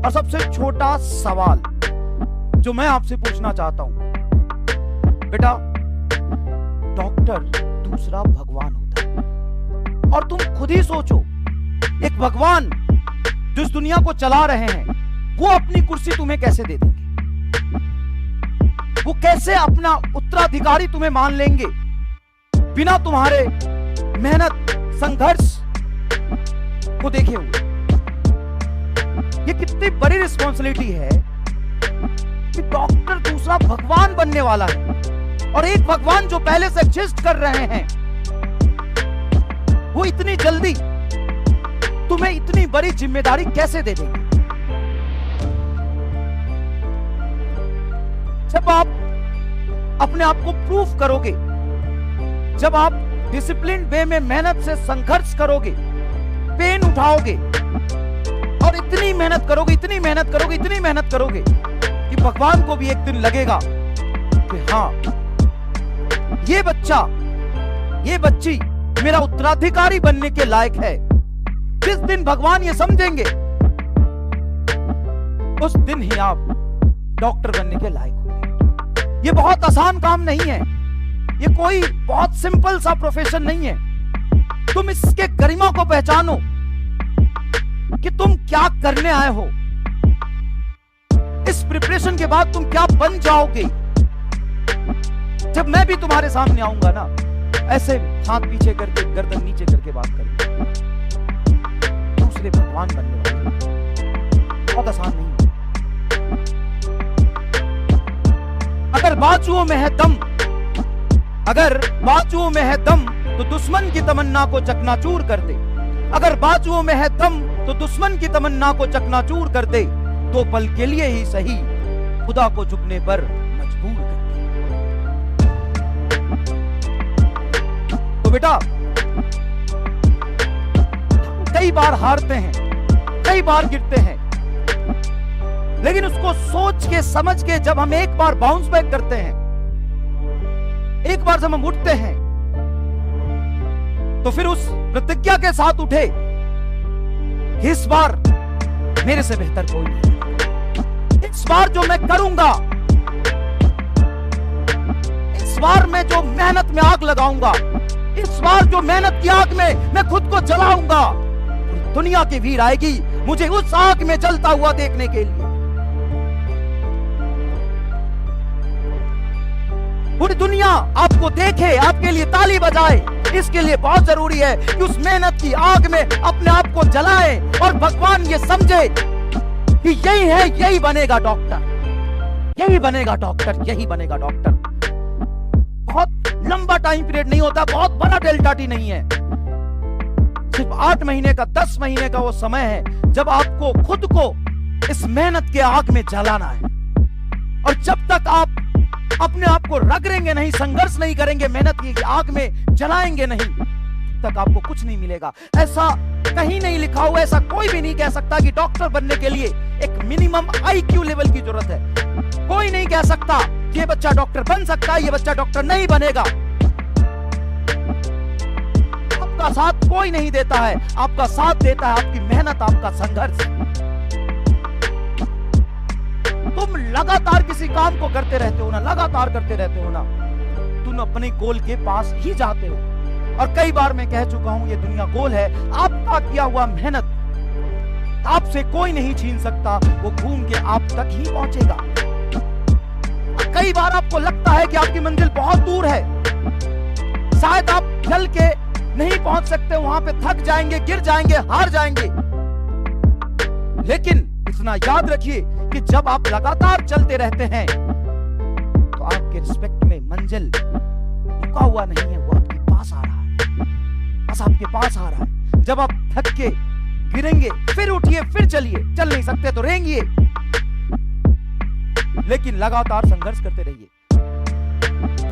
और सबसे छोटा सवाल जो मैं आपसे पूछना चाहता हूं, बेटा, डॉक्टर दूसरा भगवान होता है। और तुम खुद ही सोचो, एक भगवान जो इस दुनिया को चला रहे हैं, वो अपनी कुर्सी तुम्हें कैसे दे देंगे? वो कैसे अपना उत्तराधिकारी तुम्हें मान लेंगे बिना तुम्हारे मेहनत संघर्ष को देखे हुए? ये कितनी बड़ी रिस्पॉन्सिबिलिटी है कि डॉक्टर दूसरा भगवान बनने वाला है, और एक भगवान जो पहले से एग्जिस्ट कर रहे हैं, वो इतनी जल्दी तुम्हें इतनी बड़ी जिम्मेदारी कैसे दे देंगे? जब आप अपने आप को प्रूफ करोगे, जब आप डिसिप्लिन वे में मेहनत से संघर्ष करोगे, पेन उठाओगे और इतनी मेहनत करोगे, इतनी मेहनत करोगे, इतनी मेहनत करोगे कि भगवान को भी एक दिन लगेगा कि हाँ, ये बच्चा, ये बच्ची मेरा उत्तराधिकारी बनने के लायक है। जिस दिन भगवान ये समझेंगे, उस दिन ही आप डॉक्टर बनने के लायक होंगे। ये बहुत आसान काम नहीं है, ये कोई बहुत सिंपल सा प्रोफेशन नहीं है। तुम इसके गरिमा को पहचानो कि तुम क्या करने आए हो। इस प्रिपरेशन के बाद तुम क्या बन जाओगे। जब मैं भी तुम्हारे सामने आऊंगा ना, ऐसे हाथ पीछे करके, गर्दन नीचे करके बात करूंगा, दूसरे भगवान बनने वाले, बहुत आसान नहीं है। अगर बाजुओं में है दम, अगर बाजुओं में है दम तो दुश्मन की तमन्ना को चकनाचूर कर दे। अगर बाजुओं में है दम तो दुश्मन की तमन्ना को चकनाचूर कर दे। 2 पल के लिए ही सही, खुदा को झुकने पर मजबूर कर दे। तो बेटा, कई बार हारते हैं, कई बार गिरते हैं, लेकिन उसको सोच के समझ के जब हम एक बार बाउंस बैक करते हैं, एक बार जब हम उठते हैं, तो फिर उस प्रतिज्ञा के साथ उठे, इस बार मेरे से बेहतर कोई नहीं। इस बार जो मैं करूंगा, इस बार मैं जो मेहनत में आग लगाऊंगा, इस बार जो मेहनत की आग में मैं खुद को जलाऊंगा, दुनिया की भीड़ आएगी मुझे उस आग में जलता हुआ देखने के लिए। पूरी दुनिया आपको देखे, आपके लिए ताली बजाए, इसके लिए बहुत जरूरी है कि उस मेहनत की आग में अपने आप को जलाए और भगवान ये समझे कि यही है, यही बनेगा डॉक्टर, यही बनेगा डॉक्टर, यही बनेगा डॉक्टर। बहुत लंबा टाइम पीरियड नहीं होता, बहुत बड़ा डेल्टा टी नहीं है, सिर्फ 8 महीने का, 10 महीने का वो समय है जब आपको खुद को इस मेहनत के आग में जलाना है। और जब तक आप अपने आप को रगड़ेंगे नहीं, संघर्ष नहीं करेंगे, मेहनत की आग में जलाएंगे नहीं, तब तक आपको कुछ नहीं मिलेगा। ऐसा कहीं नहीं लिखा हुआ, ऐसा कोई भी नहीं कह सकता कि डॉक्टर बनने के लिए एक मिनिमम IQ लेवल की जरूरत है। कोई नहीं कह सकता कि ये बच्चा डॉक्टर बन सकता है, ये बच्चा डॉक्टर नहीं बनेगा। आपका साथ कोई नहीं देता है, आपका साथ देता है आपकी मेहनत, आपका संघर्ष। तुम लगातार किसी काम को करते रहते हो ना, लगातार करते रहते हो ना, तुम अपने गोल के पास ही जाते हो। और कई बार मैं कह चुका हूं, ये दुनिया गोल है, आपका किया हुआ मेहनत आपसे कोई नहीं छीन सकता, वो घूम के आप तक ही पहुंचेगा। कई बार आपको लगता है कि आपकी मंजिल बहुत दूर है, शायद आप चल के नहीं पहुंच सकते, वहां पे थक जाएंगे, गिर जाएंगे, हार जाएंगे, लेकिन इतना याद रखिए कि जब आप लगातार चलते रहते हैं तो आपके रिस्पेक्ट में मंजिल रुका हुआ नहीं है, वो आपके पास आ रहा है, बस आपके पास आ रहा है। जब आप थक के गिरेंगे, फिर उठिए, फिर चलिए, चल नहीं सकते तो रेंगिए, लेकिन लगातार संघर्ष करते रहिए।